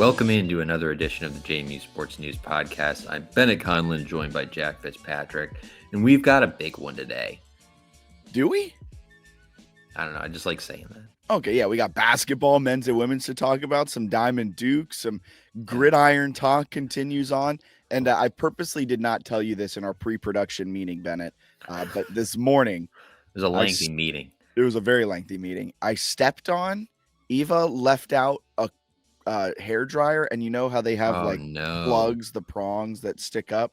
Welcome into another edition of the JMU Sports News Podcast. I'm Bennett Conlon, joined by Jack Fitzpatrick, and we've got a big one today. Do we? I don't know. I just like saying that. Okay, yeah, we got basketball, men's and women's to talk about, some Diamond Duke, some gridiron talk continues on. And I purposely did not tell you this in our pre-production meeting, Bennett, but this morning. It was a lengthy meeting. It was a very lengthy meeting. I stepped on, Eva left out a hair dryer, and you know how they have plugs, the prongs that stick up?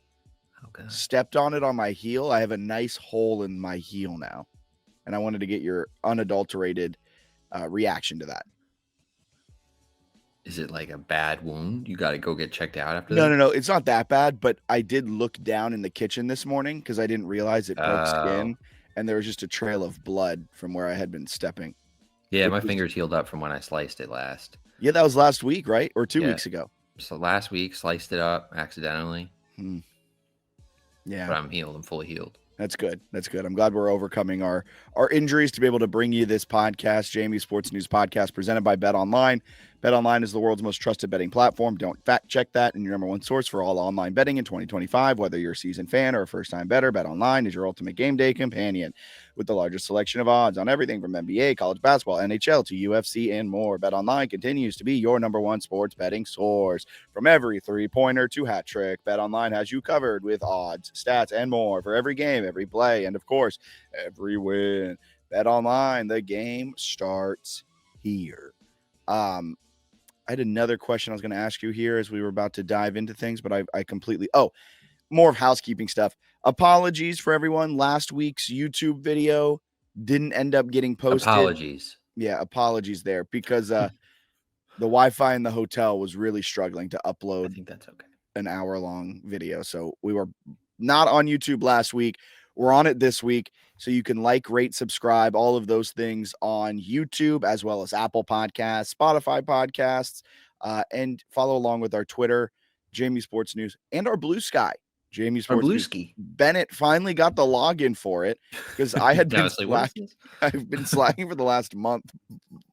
Okay. Stepped on it on my heel. I have a nice hole in my heel now. And I wanted to get your unadulterated reaction to that. Is it like a bad wound? You got to go get checked out after that? No. It's not that bad, but I did look down in the kitchen this morning because I didn't realize it broke skin, and there was just a trail of blood from where I had been stepping. Yeah, my fingers healed up from when I sliced it last. Yeah, that was last week, right? Or 2 weeks ago? So last week, sliced it up accidentally. Yeah. But I'm healed. I'm fully healed. That's good. I'm glad we're overcoming our injuries to be able to bring you this podcast, JMU Sports News Podcast, presented by Bet Online. Bet Online is the world's most trusted betting platform. Don't fact check that, and your number one source for all online betting in 2025. Whether you're a seasoned fan or a first-time bettor, Bet Online is your ultimate game day companion with the largest selection of odds on everything from NBA, college basketball, NHL to UFC, and more. Bet Online continues to be your number one sports betting source. From every three-pointer to hat trick, Bet Online has you covered with odds, stats, and more for every game, every play, and of course, every win. Bet Online, the game starts here. I had another question I was going to ask you here as we were about to dive into things, but I completely more of housekeeping stuff. Apologies for everyone. Last week's YouTube video didn't end up getting posted. Apologies. Yeah, apologies there because the Wi-Fi in the hotel was really struggling to upload. I think that's okay. An hour-long video. So we were not on YouTube last week. We're on it this week. So you can like, rate, subscribe, all of those things on YouTube, as well as Apple Podcasts, Spotify Podcasts, and follow along with our Twitter, JMU Sports News, and our Blue Sky, JMU Sports News. Bennett finally got the login for it because I had been I've been slacking for the last month,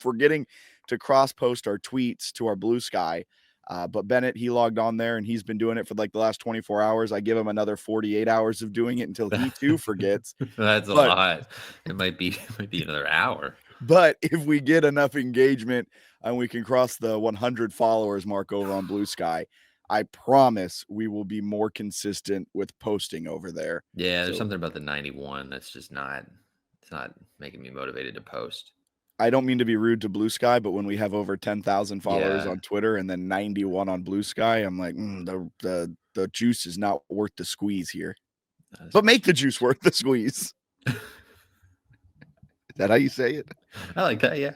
forgetting to cross-post our tweets to our Blue Sky. But Bennett, he logged on there and he's been doing it for like the last 24 hours. I give him another 48 hours of doing it until he too forgets. That's a lot. It might be another hour. But if we get enough engagement and we can cross the 100 followers mark over on Blue Sky, I promise we will be more consistent with posting over there. Yeah, there's something about the 91 that's just not making me motivated to post. I don't mean to be rude to Blue Sky, but when we have over 10,000 followers on Twitter and then 91 on Blue Sky, I'm like, the juice is not worth the squeeze here. But make the juice worth the squeeze. Is that how you say it? I like that, yeah.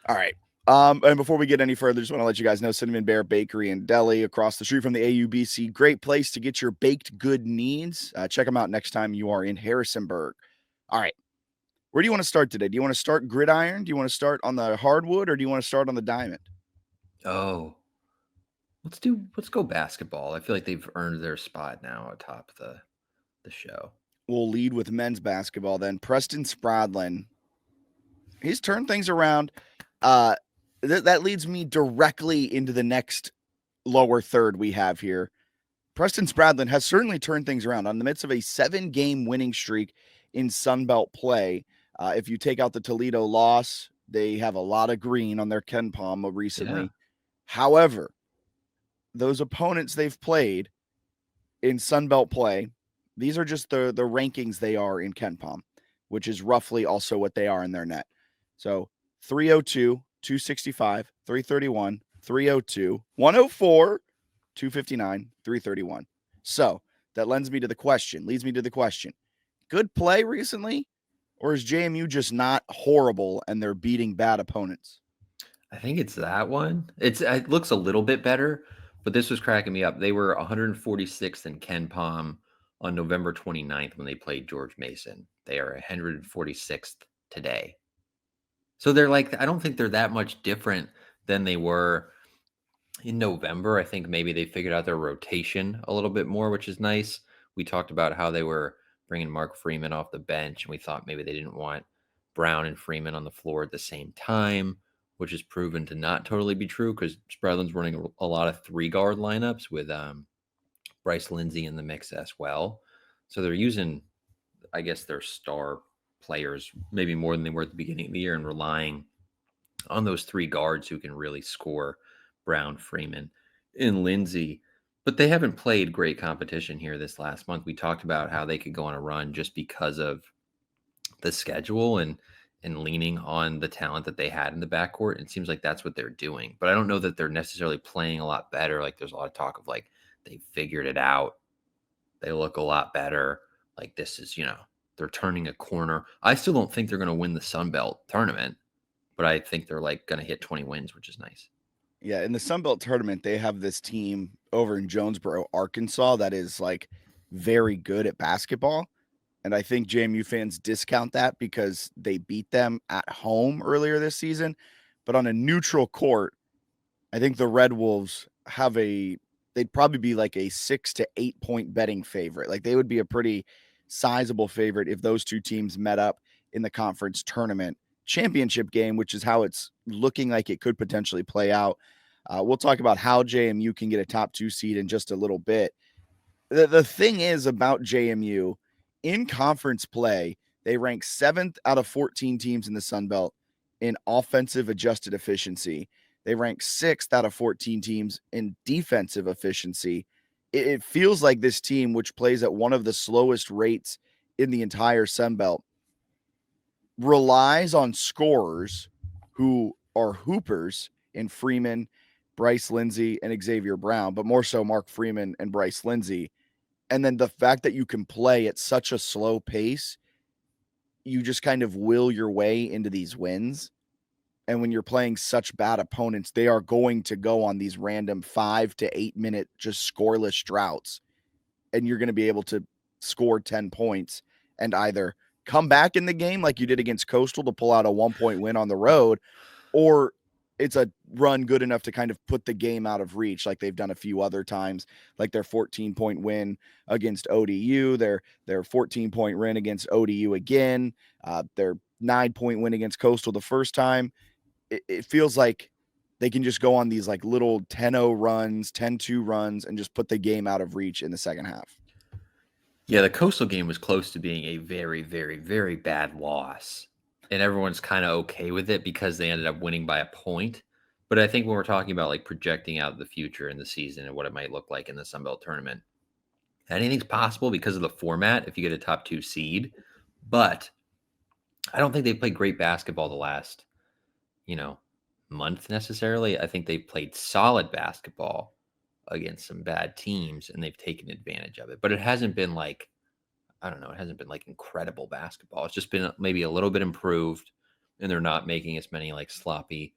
All right. And before we get any further, just want to let you guys know Cinnamon Bear Bakery and Deli across the street from the AUBC. Great place to get your baked good needs. Check them out next time you are in Harrisonburg. All right. Where do you want to start today? Do you want to start gridiron? Do you want to start on the hardwood, or do you want to start on the diamond? Oh, let's go basketball. I feel like they've earned their spot now atop the show. We'll lead with men's basketball then. Preston Spradlin, he's turned things around. That leads me directly into the next lower third we have here. Preston Spradlin has certainly turned things around on the midst of a 7-game winning streak in Sunbelt play. If you take out the Toledo loss, they have a lot of green on their Ken Palm recently. Yeah. However, those opponents they've played in Sunbelt play, these are just the rankings they are in Ken Palm, which is roughly also what they are in their net. So 302, 265, 331, 302, 104, 259, 331. So that leads me to the question. Good play recently? Or is JMU just not horrible and they're beating bad opponents? I think it's that one. It looks a little bit better, but this was cracking me up. They were 146th in Ken Palm on November 29th when they played George Mason. They are 146th today. So they're I don't think they're that much different than they were in November. I think maybe they figured out their rotation a little bit more, which is nice. We talked about how they were bringing Mark Freeman off the bench, and we thought maybe they didn't want Brown and Freeman on the floor at the same time. which is proven to not totally be true because Spradlin's running a lot of 3-guard lineups with Bryce Lindsey in the mix as well. So they're using, I guess, their star players maybe more than they were at the beginning of the year and relying on those 3 guards who can really score, Brown, Freeman, and Lindsey. But they haven't played great competition here this last month. We talked about how they could go on a run just because of the schedule and leaning on the talent that they had in the backcourt. It seems like that's what they're doing. But I don't know that they're necessarily playing a lot better. Like there's a lot of talk of like they figured it out. They look a lot better. Like this is, they're turning a corner. I still don't think they're going to win the Sun Belt tournament, but I think they're like going to hit 20 wins, which is nice. Yeah, in the Sun Belt tournament, they have this team over in Jonesboro, Arkansas, that is like very good at basketball. And I think JMU fans discount that because they beat them at home earlier this season. But on a neutral court, I think the Red Wolves they'd probably be like a 6 to 8 point betting favorite. Like they would be a pretty sizable favorite if those two teams met up in the conference tournament championship game, which is how it's looking like it could potentially play out. We'll talk about how JMU can get a top 2 seed in just a little bit. The thing is about JMU in conference play, they rank 7th out of 14 teams in the Sun Belt in offensive adjusted efficiency. They rank 6th out of 14 teams in defensive efficiency. It feels like this team, which plays at one of the slowest rates in the entire Sun Belt, relies on scorers who are hoopers in Freeman, Bryce Lindsey, and Xavier Brown, but more so Mark Freeman and Bryce Lindsey. And then the fact that you can play at such a slow pace, you just kind of will your way into these wins. And when you're playing such bad opponents, they are going to go on these random 5 to 8 minute just scoreless droughts. And you're going to be able to score 10 points and either come back in the game like you did against Coastal to pull out a 1-point win on the road, or it's a run good enough to kind of put the game out of reach like they've done a few other times, like their 14-point win against ODU, their 14-point win against ODU again, their 9-point win against Coastal the first time. It feels like they can just go on these like little 10-0 runs, 10-2 runs, and just put the game out of reach in the second half. Yeah, the Coastal game was close to being a very, very, very bad loss. And everyone's kind of okay with it because they ended up winning by a point. But I think when we're talking about like projecting out the future in the season and what it might look like in the Sun Belt tournament, anything's possible because of the format if you get a top 2 seed. But I don't think they played great basketball the last, month necessarily. I think they played solid basketball against some bad teams and they've taken advantage of it. But it hasn't been like, I don't know, it hasn't been like incredible basketball. It's just been maybe a little bit improved and they're not making as many like sloppy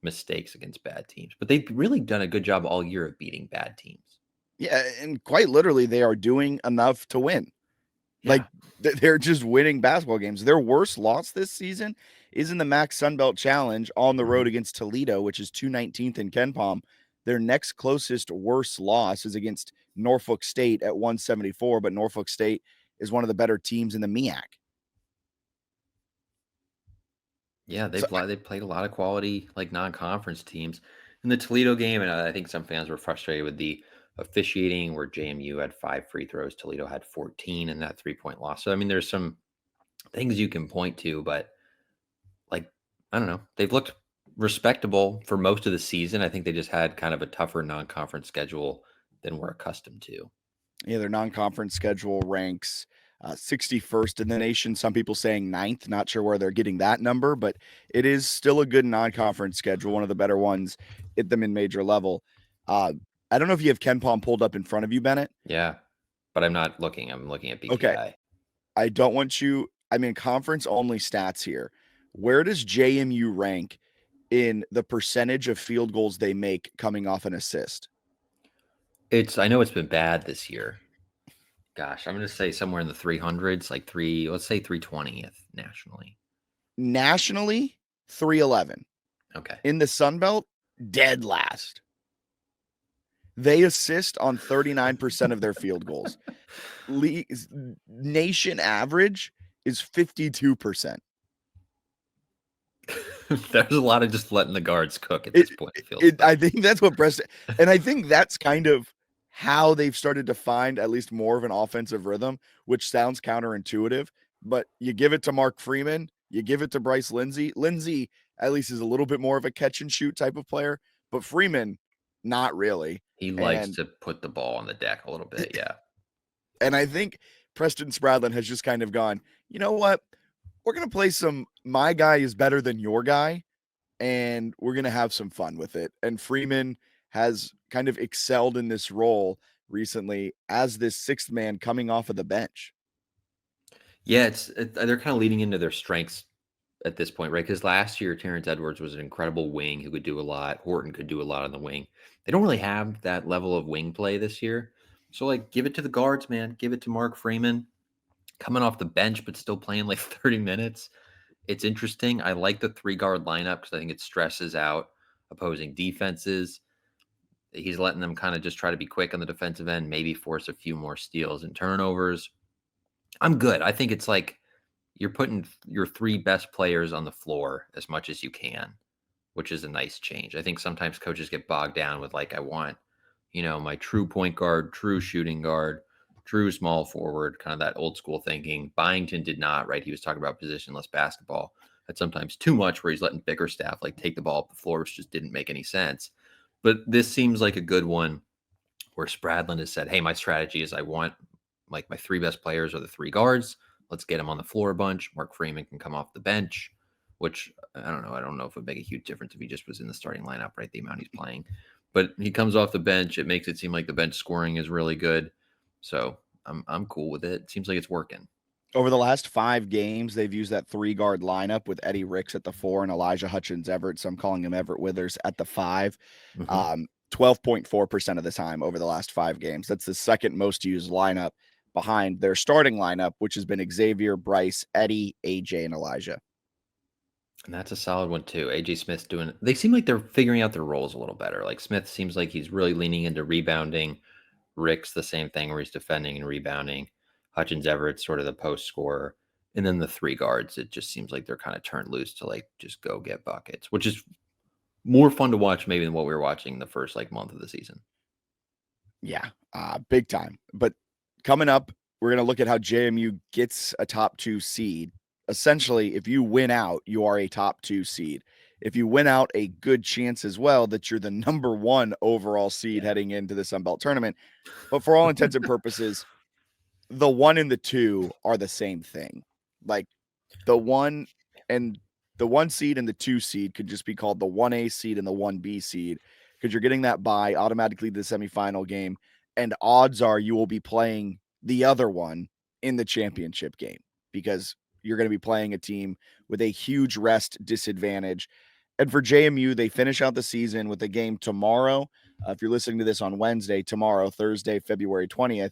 mistakes against bad teams. But they've really done a good job all year of beating bad teams. Yeah, and quite literally, they are doing enough to win. Yeah. Like they're just winning basketball games. Their worst loss this season is in the Max Sunbelt Challenge on the road against Toledo, which is 219th in KenPom. Their next closest worst loss is against Norfolk State at 174, but Norfolk State is one of the better teams in the MEAC. Yeah, they played a lot of quality like non-conference teams in the Toledo game, and I think some fans were frustrated with the officiating, where JMU had 5 free throws, Toledo had 14, and that 3-point loss. So I mean, there's some things you can point to, but like I don't know, they've looked respectable for most of the season. I think they just had kind of a tougher non-conference schedule than we're accustomed to. Yeah, their non-conference schedule ranks 61st in the nation. Some people saying 9th. Not sure where they're getting that number, but it is still a good non-conference schedule, one of the better ones at the mid-major level. I don't know if you have KenPom pulled up in front of you, Bennett. Yeah, but I'm not looking. I'm looking at Okay. BPI. I don't want you, I mean, conference only stats here. Where does JMU rank in the percentage of field goals they make coming off an assist? I know it's been bad this year. Gosh, I'm going to say somewhere in the 300s, like let's say 320th nationally. Nationally, 311. Okay. In the Sun Belt, dead last. They assist on 39% of their field goals. Nation average is 52%. There's a lot of just letting the guards cook at this point, it feels I like. think that's what Preston, and I think that's kind of how they've started to find at least more of an offensive rhythm, which sounds counterintuitive. But you give it to Mark Freeman, you give it to Bryce Lindsey. Lindsey at least is a little bit more of a catch and shoot type of player, but Freeman, not really. He likes And to put the ball on the deck a little bit, yeah. and I think Preston Spradlin has just kind of gone, you know what? We're gonna play some my guy is better than your guy, and we're going to have some fun with it. And Freeman has kind of excelled in this role recently as this sixth man coming off of the bench. Yeah, they're kind of leading into their strengths at this point, right? Because last year, Terrence Edwards was an incredible wing who could do a lot. Horton could do a lot on the wing. They don't really have that level of wing play this year. So, like, give it to the guards, man. Give it to Mark Freeman coming off the bench, but still playing like 30 minutes. It's interesting. I like the three guard lineup because I think it stresses out opposing defenses. He's letting them kind of just try to be quick on the defensive end, maybe force a few more steals and turnovers. I'm good. I think it's like you're putting your three best players on the floor as much as you can, which is a nice change. I think sometimes coaches get bogged down with like, I want, my true point guard, true shooting guard, true small forward, kind of that old school thinking. Byington did not, right? He was talking about positionless basketball. That's sometimes too much where he's letting Bickerstaff like take the ball up the floor, which just didn't make any sense. But this seems like a good one where Spradlin has said, hey, my strategy is I want like my three best players are the three guards. Let's get them on the floor a bunch. Mark Freeman can come off the bench, which I don't know. I don't know if it would make a huge difference if he just was in the starting lineup, right? The amount he's playing. But he comes off the bench. It makes it seem like the bench scoring is really good. So I'm cool with it. It seems like it's working. Over the last 5 games, they've used that 3 guard lineup with Eddie Ricks at the 4 and Elijah Hutchins Everett. So I'm calling him Everett Withers at the 5. Mm-hmm. 12.4% of the time over the last 5 games. That's the second most used lineup behind their starting lineup, which has been Xavier, Bryce, Eddie, AJ, and Elijah. And that's a solid one too. AJ Smith's doing. They seem like they're figuring out their roles a little better. Like Smith seems like he's really leaning into rebounding. Rick's the same thing where he's defending and rebounding. Hutchins Everett's sort of the post scorer. And then the three guards, it just seems like they're kind of turned loose to like just go get buckets, which is more fun to watch maybe than what we were watching the first like month of the season. Yeah, big time. But coming up, we're going to look at how JMU gets a top 2 seed. Essentially, if you win out, you are a top 2 seed. If you win out, a good chance as well that you're the number 1 overall seed heading into the Sun Belt tournament. But for all intents and purposes, the 1 and the 2 are the same thing. Like the 1 and the 1 seed and the 2 seed could just be called the 1A seed and the 1B seed because you're getting that bye automatically to the semifinal game. And odds are you will be playing the other one in the championship game because you're going to be playing a team with a huge rest disadvantage. And for JMU, they finish out the season with a game tomorrow. If you're listening to this on Wednesday, tomorrow, Thursday, February 20th,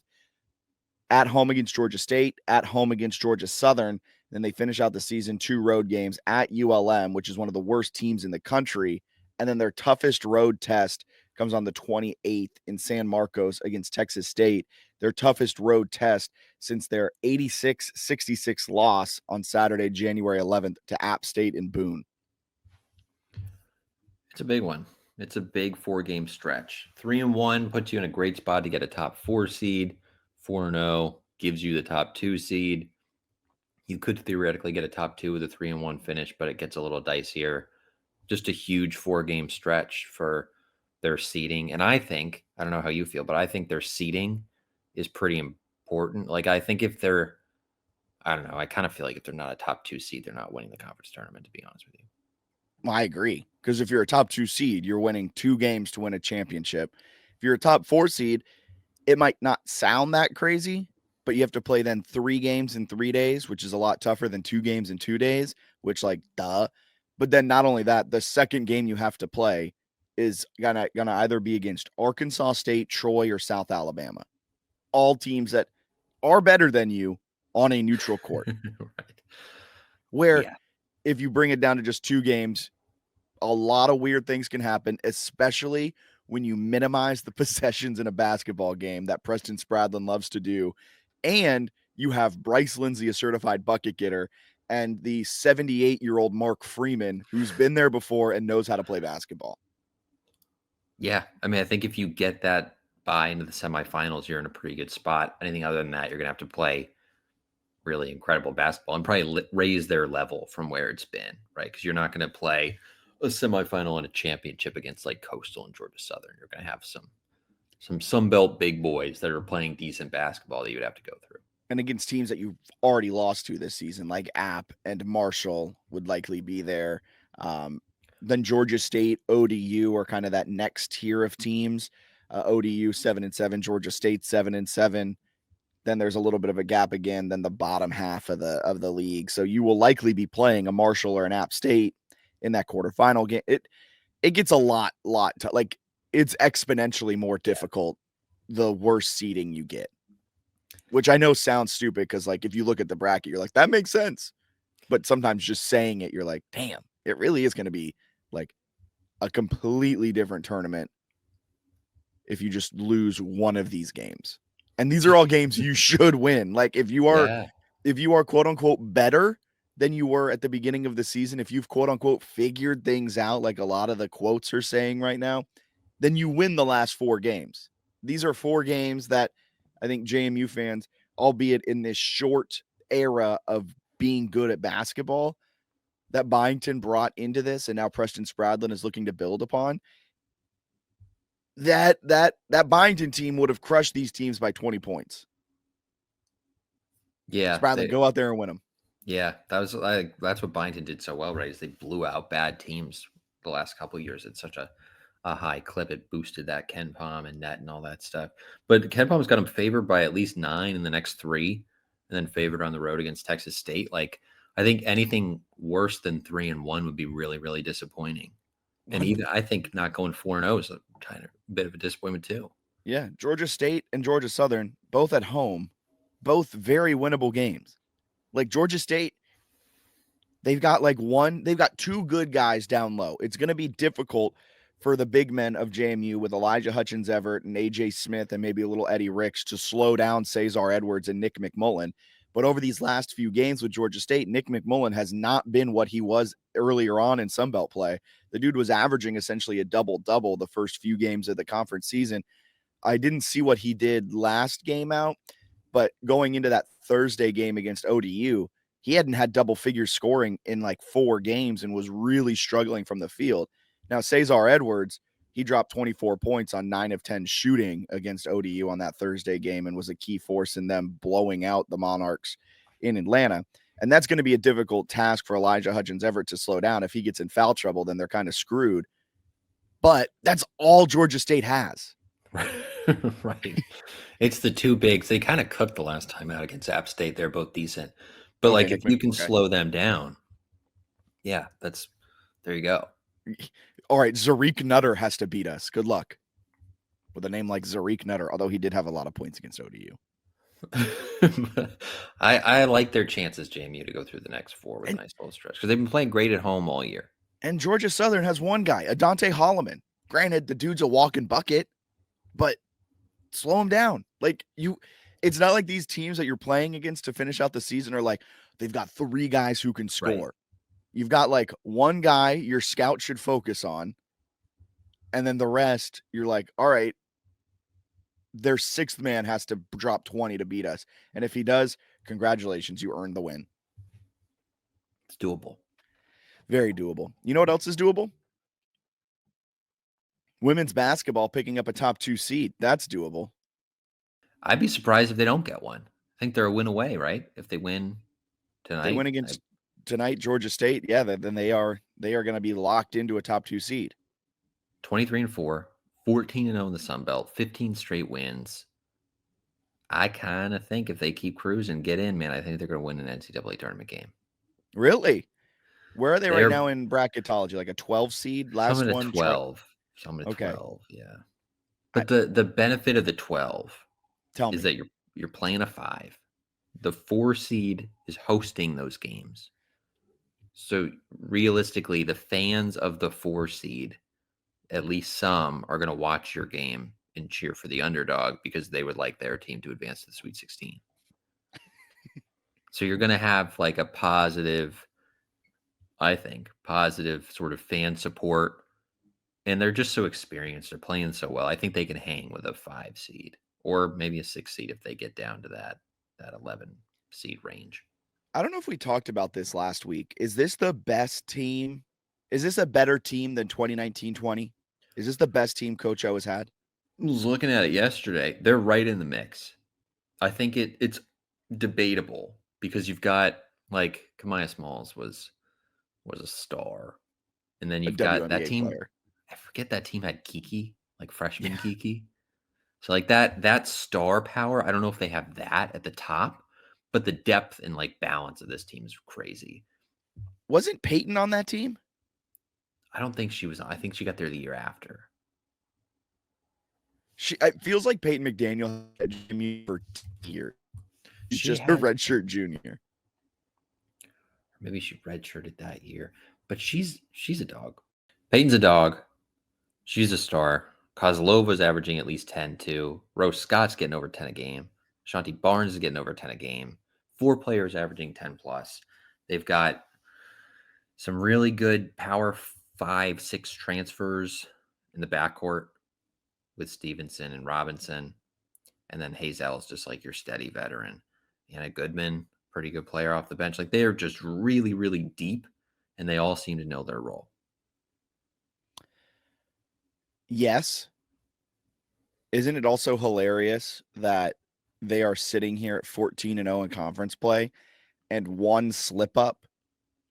at home against Georgia State, at home against Georgia Southern. Then they finish out the season 2 road games at ULM, which is one of the worst teams in the country. And then their toughest road test comes on the 28th in San Marcos against Texas State, their toughest road test since their 86-66 loss on Saturday, January 11th to App State in Boone. It's a big one. It's a big 4-game stretch. 3-1 puts you in a great spot to get a top 4 seed. 4-0 gives you the top 2 seed. You could theoretically get a top 2 with a 3-1 finish, but it gets a little dicier. Just a huge 4-game stretch for their seeding. And I don't know how you feel, but I think their seeding is pretty important. Like, I think if they're, I don't know, I kind of feel like if they're not a top 2 seed, they're not winning the conference tournament, to be honest with you. I agree. Because if you're a top 2 seed, you're winning 2 games to win a championship. If you're a top 4 seed, it might not sound that crazy, but you have to play then 3 games in 3 days, which is a lot tougher than 2 games in 2 days, which like duh. But then not only that, the second game you have to play is gonna either be against Arkansas State, Troy, or South Alabama. All teams that are better than you on a neutral court. Right. Where Yeah. if you bring it down to just 2 games, a lot of weird things can happen, especially when you minimize the possessions in a basketball game that Preston Spradlin loves to do. And you have Bryce Lindsey, a certified bucket getter, and the 78-year-old Mark Freeman, who's been there before and knows how to play basketball. Yeah. I mean, I think if you get that bye into the semifinals, you're in a pretty good spot. Anything other than that, you're going to have to play really incredible basketball and probably raise their level from where it's been, right? Because you're not going to play a semifinal and a championship against like Coastal and Georgia Southern. You're going to have some Sun Belt big boys that are playing decent basketball that you would have to go through. And against teams that you've already lost to this season, like App and Marshall would likely be there. Then Georgia State, ODU are kind of that next tier of teams. ODU 7-7, Georgia State 7-7. Then there's a little bit of a gap again. Then the bottom half of the league. So you will likely be playing a Marshall or an App State in that quarterfinal game. It gets a lot like it's exponentially more difficult the worse seeding you get. Which I know sounds stupid because, like, if you look at the bracket, you're like, that makes sense. But sometimes just saying it, you're like, damn, it really is going to be like a completely different tournament if you just lose one of these games. And these are all games you should win. Like, if you are quote unquote better than you were at the beginning of the season, if you've quote unquote figured things out, like a lot of the quotes are saying right now, then you win the last 4 games. These are 4 games that I think JMU fans, albeit in this short era of being good at basketball, that Byington brought into this, and now Preston Spradlin is looking to build upon. That Byington team would have crushed these teams by 20 points. Yeah, Spradlin, go out there and win them. Yeah, that's what Byington did so well, right? Is they blew out bad teams the last couple of years at such a high clip. It boosted that Ken Palm and net and all that stuff. But Ken Palm's got him favored by at least 9 in the next 3, and then favored on the road against Texas State. Like, I think anything worse than 3-1 would be really, really disappointing. And even I think not going 4-0 is a kind of bit of a disappointment too. Yeah, Georgia State and Georgia Southern, both at home, both very winnable games. Like Georgia State, they've got 2 good guys down low. It's going to be difficult for the big men of JMU with Elijah Hutchins Everett and AJ Smith and maybe a little Eddie Ricks to slow down Cesar Edwards and Nick McMullen. But over these last few games with Georgia State, Nick McMullen has not been what he was earlier on in Sun Belt play. The dude was averaging essentially a double-double the first few games of the conference season. I didn't see what he did last game out, but going into that Thursday game against ODU, he hadn't had double figure scoring in like 4 games and was really struggling from the field. Now, Cesar Edwards, he dropped 24 points on 9 of 10 shooting against ODU on that Thursday game and was a key force in them blowing out the Monarchs in Atlanta. And that's going to be a difficult task for Elijah Hutchins Everett to slow down. If he gets in foul trouble, then they're kind of screwed. But that's all Georgia State has. Right. It's the 2 bigs. They kind of cooked the last time out against App State. They're both decent. But like if you can slow them down, yeah, there you go. All right, Zarik Nutter has to beat us. Good luck. With a name like Zarik Nutter, although he did have a lot of points against ODU. I like their chances, JMU, to go through the next 4 with a nice little stretch because they've been playing great at home all year. And Georgia Southern has one guy, Adante Holloman. Granted, the dude's a walking bucket, but slow him down. It's not like these teams that you're playing against to finish out the season are like, they've got 3 guys who can score. Right. You've got like one guy your scout should focus on. And then the rest, you're like, all right, their 6th man has to drop 20 to beat us. And if he does, congratulations, you earned the win. It's doable. Very doable. You know what else is doable? Women's basketball picking up a top 2 seed. That's doable. I'd be surprised if they don't get one. I think they're a win away, right? If they win tonight. They win against tonight, Georgia State. Yeah, then they are going to be locked into a top 2 seed. 23-4, 14-0 in the Sun Belt, 15 straight wins. I kind of think if they keep cruising, get in, man, I think they're going to win an NCAA tournament game. Really? Where are they right now in bracketology? Like a 12 seed? Last some one? 12. Some at okay. 12, yeah. But the benefit of the 12 is that you're playing a 5. The 4 seed is hosting those games. So realistically, the fans of the 4 seed, at least some, are going to watch your game and cheer for the underdog because they would like their team to advance to the Sweet 16. So you're going to have like a positive, I think, positive sort of fan support. And they're just so experienced. They're playing so well. I think they can hang with a 5 seed or maybe a 6 seed if they get down to that 11 seed range. I don't know if we talked about this last week. Is this the best team? Is this a better team than 2019-20? Is this the best team Coach O has had? I was looking at it yesterday. They're right in the mix. I think it's debatable because you've got like Kamaya Smalls was a star. And then A you've got that WNBA team. player. I forget that team had Kiki, like freshman Kiki. So like that star power, I don't know if they have that at the top, but the depth and like balance of this team is crazy. Wasn't Peyton on that team? I don't think she was. I think she got there the year after. It feels like Peyton McDaniel had JMU for years. She's She just a had redshirt junior. maybe she redshirted that year, but she's a dog. Peyton's a dog. She's a star. Kozlova's averaging at least 10 too. Rose Scott's getting over 10 a game. Shanti Barnes is getting over 10 a game. 4 players averaging 10 plus. They've got some really good power 5, 6 transfers in the backcourt with Stevenson and Robinson. And then Hazel's just like your steady veteran. Anna Goodman, pretty good player off the bench. Like they are just really, really deep and they all seem to know their role. Yes. Isn't it also hilarious that they are sitting here at 14-0 in conference play and one slip up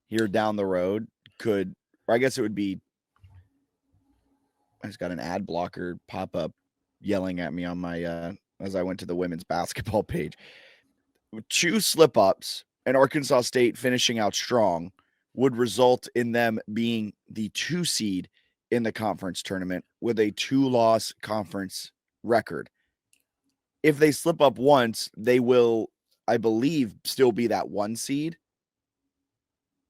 here down the road could, or I guess it would be, I just got an ad blocker pop up yelling at me on my, as I went to the women's basketball page. 2 slip ups and Arkansas State finishing out strong would result in them being the 2 seed in the conference tournament with a 2-loss conference record. If they slip up once, they will, I believe, still be that 1 seed.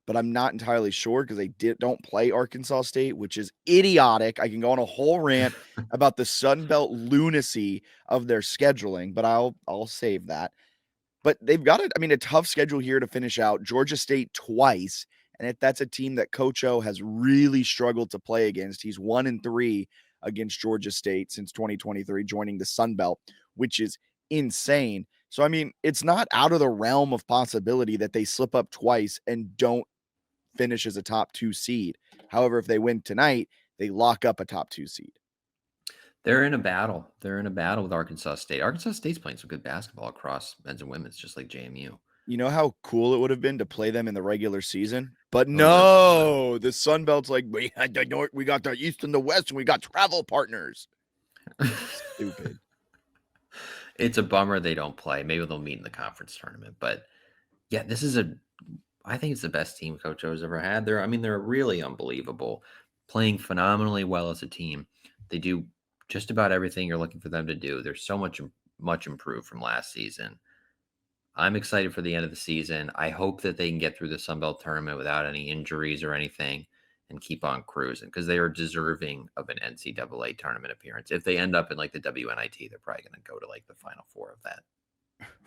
But I'm not entirely sure because they don't play Arkansas State, which is idiotic. I can go on a whole rant about the Sun Belt lunacy of their scheduling, but I'll save that. But they've got a tough schedule here to finish out. Georgia State twice, and that's a team that Coach O has really struggled to play against. He's 1-3 against Georgia State since 2023, joining the Sun Belt, which is insane. So, it's not out of the realm of possibility that they slip up twice and don't finish as a top 2 seed. However, if they win tonight, they lock up a top 2 seed. They're in a battle. They're in a battle with Arkansas State. Arkansas State's playing some good basketball across men's and women's, just like JMU. You know how cool it would have been to play them in the regular season? But no, the Sun Belt's like, we had the North, we got the East and the West, and we got travel partners. Stupid. It's a bummer they don't play. Maybe they'll meet in the conference tournament. But yeah, I think it's the best team Coach O's ever had. They're really unbelievable, playing phenomenally well as a team. They do just about everything you're looking for them to do. They're so much improved from last season. I'm excited for the end of the season. I hope that they can get through the Sun Belt tournament without any injuries or anything and keep on cruising because they are deserving of an NCAA tournament appearance. If they end up in like the WNIT, they're probably going to go to like the Final Four of that.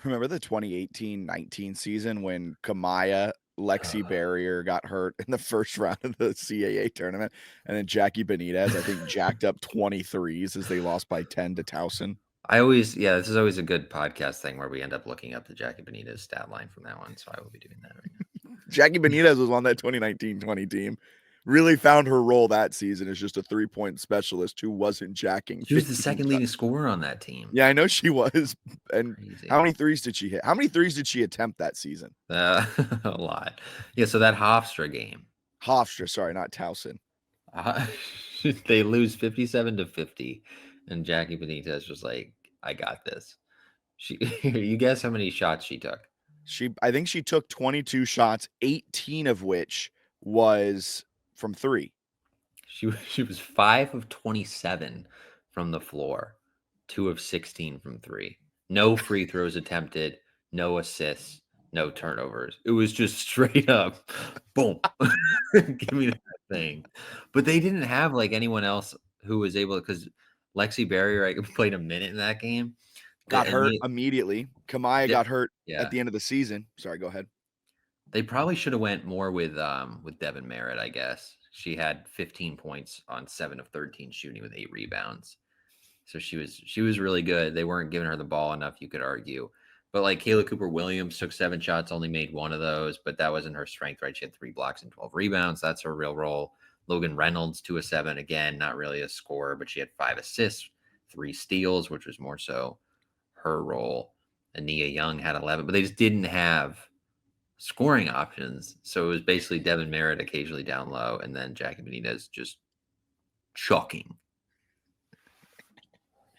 Remember the 2018-19 season when Kamaya, Lexi Barrier got hurt in the first round of the CAA tournament, and then Jackie Benitez, I think, jacked up 23s as they lost by 10 to Towson. This is always a good podcast thing where we end up looking up the Jackie Benitez stat line from that one. So I will be doing that right now. Jackie Benitez was on that 2019-20 team. Really found her role that season as just a 3-point specialist who wasn't jacking. She was the second leading scorer on that team. Yeah, I know she was. And crazy. How many threes did she hit? How many threes did she attempt that season? A lot. Yeah, so that Hofstra game. Hofstra, sorry, not Towson. They lose 57-50, and Jackie Benitez was like, I got this. You guess how many shots she took? I think she took 22 shots, 18 of which was from 3. She was 5 of 27 from the floor, 2 of 16 from 3. No free throws attempted, no assists, no turnovers. It was just straight up, boom, give me that thing. But they didn't have like anyone else who was able, because Lexi Barrier played a minute in that game. got And hurt immediately. Kamaya got hurt at yeah, the end of the season. Sorry, go ahead. they probably should have went more with Devin Merritt, I guess. She had 15 points on 7 of 13 shooting with 8 rebounds. So she was really good. They weren't giving her the ball enough, you could argue. But like Kayla Cooper Williams took 7 shots, only made one of those, but that wasn't her strength, right? She had 3 blocks and 12 rebounds. That's her real role. Logan Reynolds, 2 of 7. Again, not really a scorer, but she had 5 assists, 3 steals, which was more so her role. Ania Young had 11, but they just didn't have scoring options. So it was basically Devin Merritt occasionally down low, and then Jackie Benitez just chucking.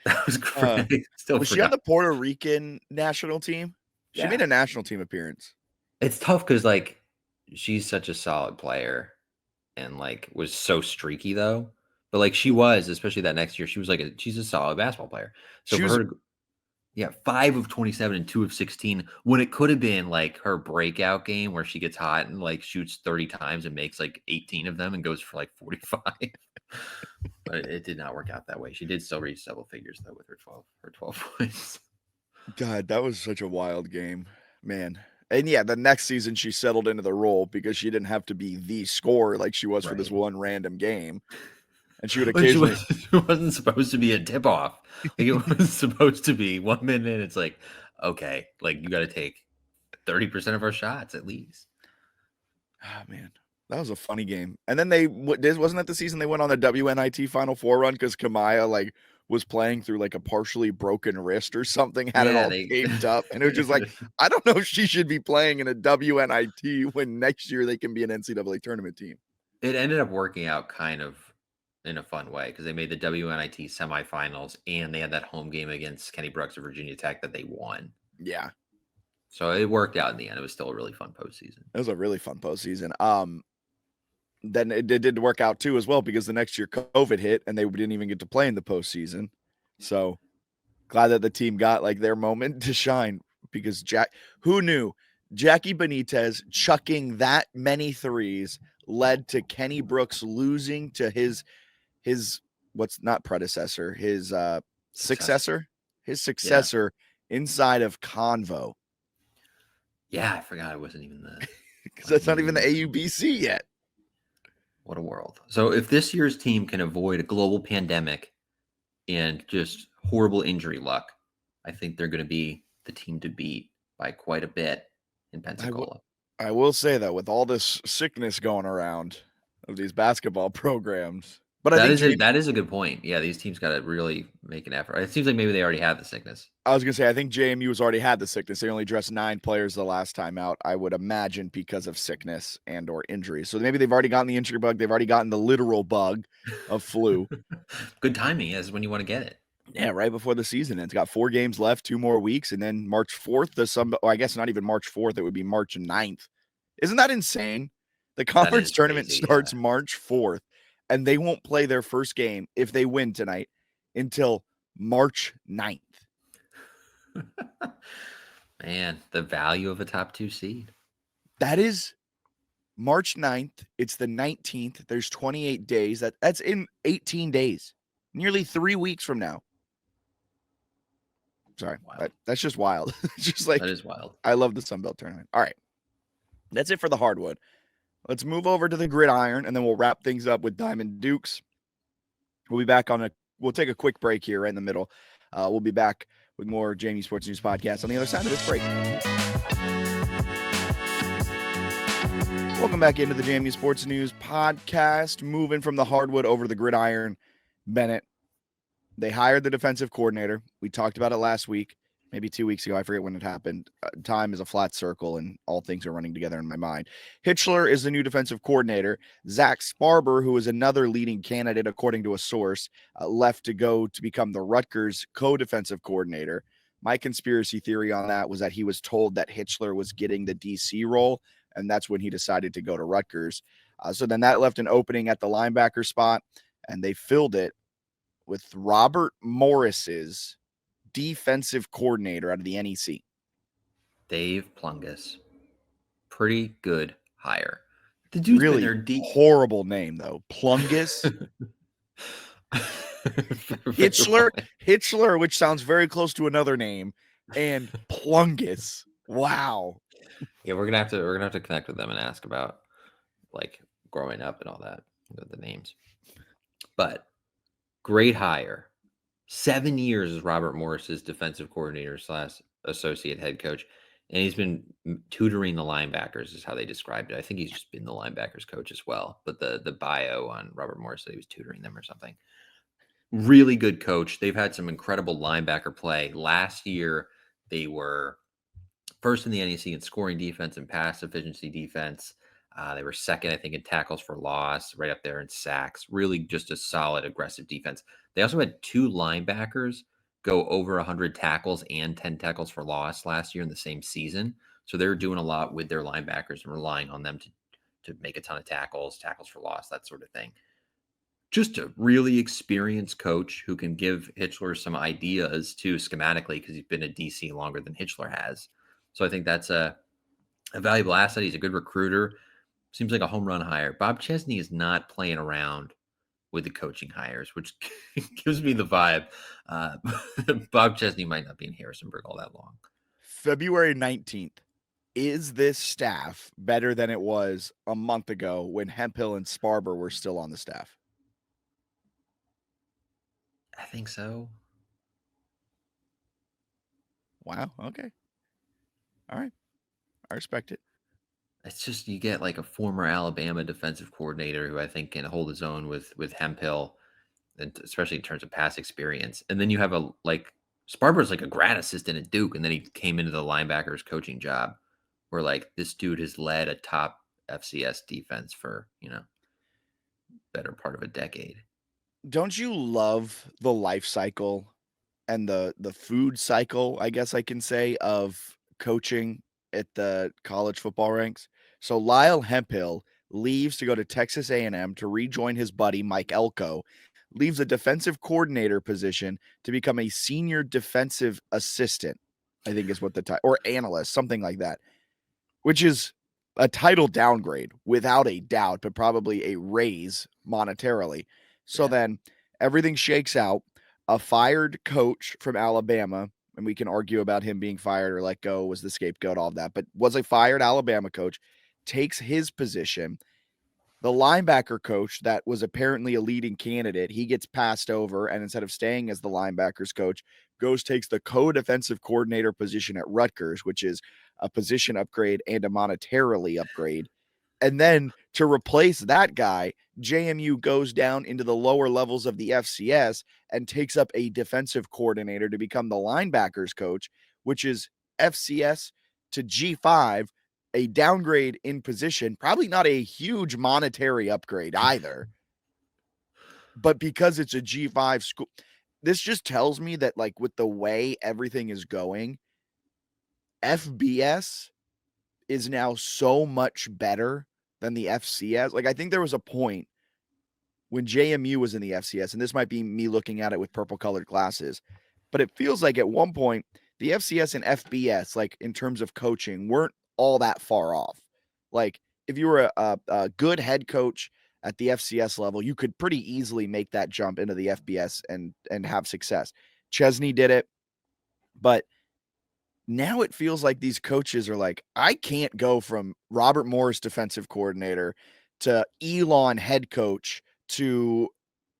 That was great. Still Was she on forgot. the Puerto Rican national team? She made Yeah. a national team appearance. It's tough because like she's such a solid player and like was so streaky though. But like she was, especially that next year, she was like she's a solid basketball player. So She for was her to yeah, 5 of 27 and 2 of 16 when it could have been like her breakout game where she gets hot and like shoots 30 times and makes like 18 of them and goes for like 45. But it did not work out that way. She did still reach double figures though with her 12 points. God, that was such a wild game, man. And yeah, the next season she settled into the role because she didn't have to be the scorer like she was for this Right. one random game. And she would But occasionally it wasn't supposed to be a tip off. Like it was supposed to be 1 minute. It's like, okay, like you got to take 30% of our shots at least. ah, man, that was a funny game. And then wasn't that the season they went on the WNIT Final Four run because Kamaya like was playing through like a partially broken wrist or something, had it Yeah, all they taped up, and it was just like, I don't know if she should be playing in a WNIT when next year they can be an NCAA tournament team. it ended up working out kind of in a fun way because they made the WNIT semifinals and they had that home game against Kenny Brooks of Virginia Tech that they won. Yeah, So it worked out in the end. It was still a really fun postseason. it was a really fun postseason. Then it did work out too as well because the next year COVID hit and they didn't even get to play in the postseason. So glad that the team got like their moment to shine because who knew Jackie Benitez chucking that many threes led to Kenny Brooks losing to his what's not predecessor, his successor, Yeah. inside of Convo Yeah, I forgot it wasn't even the because that's not even the AUBC yet. What a world. So if this year's team can avoid a global pandemic and just horrible injury luck, I think they're going to be the team to beat by quite a bit in Pensacola. I will say that with all this sickness going around of these basketball programs, but I think That is a good point. Yeah, these teams got to really make an effort. It seems like maybe they already have the sickness. I was gonna say I think JMU has already had the sickness. They only dressed 9 players the last time out. I would imagine because of sickness and or injury. So maybe they've already gotten the injury bug. They've already gotten the literal bug of flu. Good timing is when you want to get it. Yeah, right before the season ends. Got 4 games left, 2 more weeks, and then March 4th. I guess not even March 4th. It would be March 9th. Isn't that insane? The conference tournament crazy, starts yeah. March 4th, and they won't play their first game if they win tonight until March 9th. Man, the value of a top 2 seed. That is March 9th. It's the 19th. There's 28 days. That's in 18 days. Nearly 3 weeks from now. Sorry. That's just wild. It's just like that is wild. I love the Sun Belt tournament. All right. That's it for the hardwood. Let's move over to the gridiron and then we'll wrap things up with Diamond Dukes. We'll be back we'll take a quick break here right in the middle. We'll be back with more JMU Sports News podcast on the other side of this break. Welcome back into the JMU Sports News podcast. Moving from the hardwood over to the gridiron. Bennett, they hired the defensive coordinator. We talked about it last week, maybe 2 weeks ago. I forget when it happened. Time is a flat circle, and all things are running together in my mind. Hitchler is the new defensive coordinator. Zach Sparber, who is another leading candidate, according to a source, left to go to become the Rutgers co-defensive coordinator. My conspiracy theory on that was that he was told that Hitchler was getting the DC role, and that's when he decided to go to Rutgers. So then that left an opening at the linebacker spot, and they filled it with Robert Morris's defensive coordinator out of the NEC. Dave Plungus. Pretty good hire. The dude's really been there deep. Horrible name, though. Plungus. Hitchler, which sounds very close to another name, and Plungus. Wow. Yeah, we're gonna have to connect with them and ask about like growing up and all that, the names. But great hire. 7 years as Robert Morris's defensive coordinator slash associate head coach, and he's been tutoring the linebackers, is how they described it. I think he's just been the linebackers coach as well. But the bio on Robert Morris said he was tutoring them or something. Really good coach. They've had some incredible linebacker play. Last year, they were first in the NEC in scoring defense and pass efficiency defense. They were second, I think, in tackles for loss, right up there in sacks. Really just a solid, aggressive defense. They also had two linebackers go over 100 tackles and 10 tackles for loss last year in the same season. So they were doing a lot with their linebackers and relying on them to make a ton of tackles, tackles for loss, that sort of thing. Just a really experienced coach who can give Hitchler some ideas too schematically because he's been at DC longer than Hitchler has. So I think that's a valuable asset. He's a good recruiter. Seems like a home run hire. Bob Chesney is not playing around with the coaching hires, which gives me the vibe. Bob Chesney might not be in Harrisonburg all that long. February 19th. Is this staff better than it was a month ago when Hemphill and Sparber were still on the staff? I think so. Wow. Okay. All right. I respect it. It's just you get like a former Alabama defensive coordinator who I think can hold his own with Hemphill, and especially in terms of past experience. And then you have a like Sparber's like a grad assistant at Duke, and then he came into the linebackers coaching job, where like this dude has led a top FCS defense for better part of a decade. Don't you love the life cycle and the food cycle, I guess I can say, of coaching at the college football ranks? So Lyle Hemphill leaves to go to Texas A&M to rejoin his buddy Mike Elko, leaves a defensive coordinator position to become a senior defensive assistant, I think is what the title, or analyst, something like that, which is a title downgrade without a doubt, but probably a raise monetarily. So Yeah. then everything shakes out. A fired coach from Alabama, and we can argue about him being fired or let go, was the scapegoat, all of that, but was a fired Alabama coach, takes his position. The linebacker coach that was apparently a leading candidate, he gets passed over, and instead of staying as the linebackers coach, goes takes the co-defensive coordinator position at Rutgers, which is a position upgrade and a monetarily upgrade. And then to replace that guy, JMU goes down into the lower levels of the FCS and takes up a defensive coordinator to become the linebackers coach, which is FCS to G5, a downgrade in position, probably not a huge monetary upgrade either. But because it's a G5 school, this just tells me that, like, with the way everything is going, FBS is now so much better than the FCS. Like, I think there was a point when JMU was in the FCS, and this might be me looking at it with purple colored glasses, but it feels like at one point the FCS and FBS, like in terms of coaching, weren't all that far off. Like, if you were a good head coach at the FCS level, you could pretty easily make that jump into the FBS and have success. Chesney did it, but now it feels like these coaches are like, I can't go from Robert Morris defensive coordinator to Elon head coach to,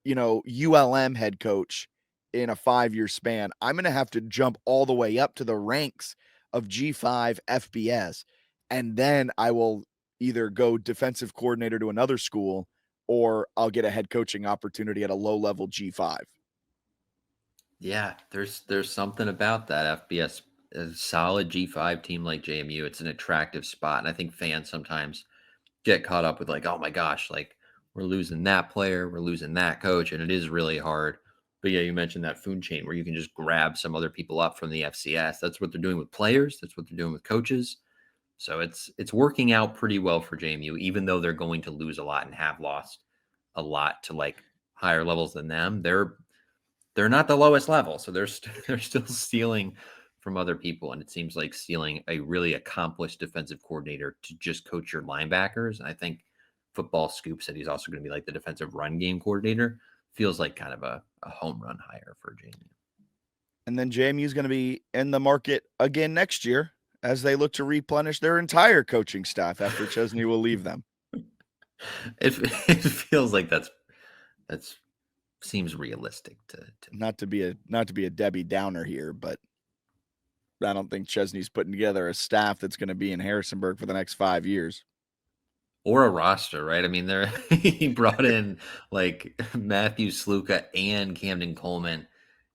ULM head coach in a 5-year span. I'm going to have to jump all the way up to the ranks of G5 FBS. And then I will either go defensive coordinator to another school or I'll get a head coaching opportunity at a low level G5. Yeah, there's something about that FBS. A solid G5 team like JMU, it's an attractive spot. And I think fans sometimes get caught up with like, oh my gosh, like we're losing that player, we're losing that coach, and it is really hard. But yeah, you mentioned that food chain where you can just grab some other people up from the FCS. That's what they're doing with players, that's what they're doing with coaches. So it's working out pretty well for JMU, even though they're going to lose a lot and have lost a lot to like higher levels than them. They're not the lowest level, so they're still stealing from other people, and it seems like stealing a really accomplished defensive coordinator to just coach your linebackers. And I think Football Scoop said he's also going to be like the defensive run game coordinator. feels like kind of a home run hire for JMU. And then JMU is going to be in the market again next year as they look to replenish their entire coaching staff after Chesney will leave them. It feels like that's seems realistic to not to be a Debbie Downer here, but I don't think Chesney's putting together a staff that's going to be in Harrisonburg for the next 5 years. Or a roster, right? I mean, he brought in like Matthew Sluka and Camden Coleman,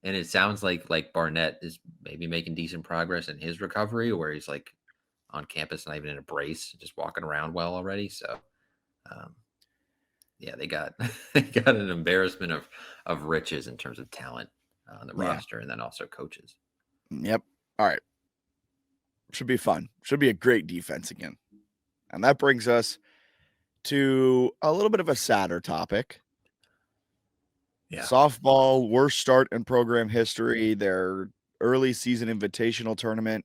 and it sounds like Barnett is maybe making decent progress in his recovery, where he's like on campus, not even in a brace, just walking around well already. So, yeah, they got an embarrassment of riches in terms of talent on the roster, and then also coaches. Yep. All right. Should be fun. Should be a great defense again. And that brings us to a little bit of a sadder topic. Yeah. Softball, worst start in program history. Their early season invitational tournament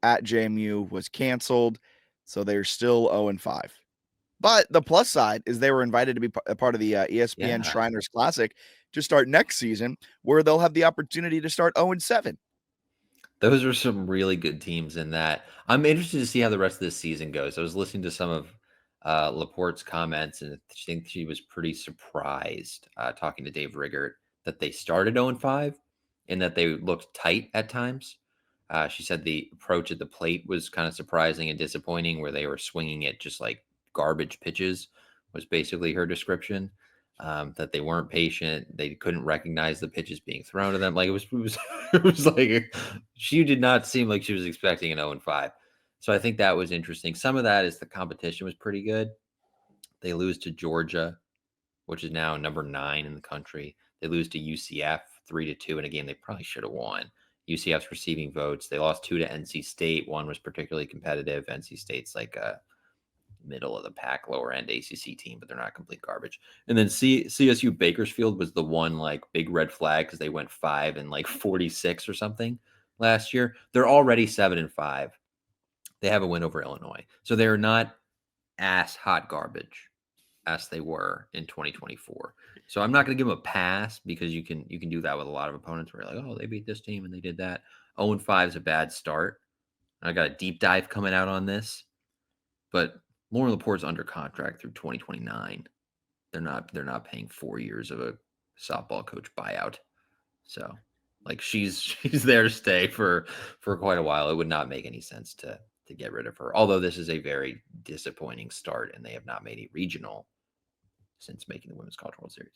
at JMU was canceled. So they're still 0-5. But the plus side is they were invited to be a part of the ESPN Shriners Classic to start next season, where they'll have the opportunity to start 0-7. Those are some really good teams in that. I'm interested to see how the rest of this season goes. I was listening to some of Laporte's comments, and I think she was pretty surprised talking to Dave Riggert that they started 0-5 and that they looked tight at times. She said the approach at the plate was kind of surprising and disappointing, where they were swinging it just like garbage pitches, was basically her description. That they weren't patient. They couldn't recognize the pitches being thrown to them. Like it was it was like she did not seem like she was expecting an 0-5. So I think that was interesting. Some of that is the competition was pretty good. They lose to Georgia, which is now number 9 in the country. They lose to UCF 3-2 in a game they probably should have won. UCF's receiving votes. They lost 2 to NC State. One was particularly competitive. NC State's like a middle of the pack, lower end ACC team, but they're not complete garbage. And then CSU Bakersfield was the one like big red flag because they went 5-46 or something last year. They're already 7-5. They have a win over Illinois, so they're not ass hot garbage as they were in 2024. So I'm not going to give them a pass because you can do that with a lot of opponents where you're like, oh, they beat this team and they did that. 0-5 is a bad start. I got a deep dive coming out on this, but Lauren Laporte's under contract through 2029. They're not paying 4 years of a softball coach buyout. So like she's there to stay for quite a while. It would not make any sense to get rid of her. Although this is a very disappointing start and they have not made a regional since making the Women's College World Series.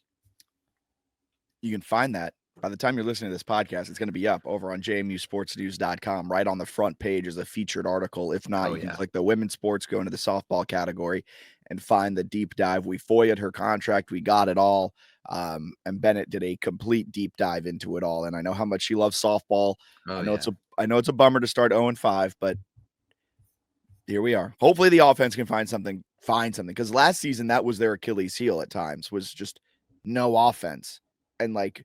You can find that by the time you're listening to this podcast, it's going to be up over on jmusportsnews.com. Right on the front page is a featured article. If not, you can click the women's sports, go into the softball category, and find the deep dive. We FOIA'd her contract. We got it all. And Bennett did a complete deep dive into it all. And I know how much she loves softball. I know it's a bummer to start 0-5, but here we are. Hopefully the offense can find something. Because last season, that was their Achilles heel at times, was just no offense. And like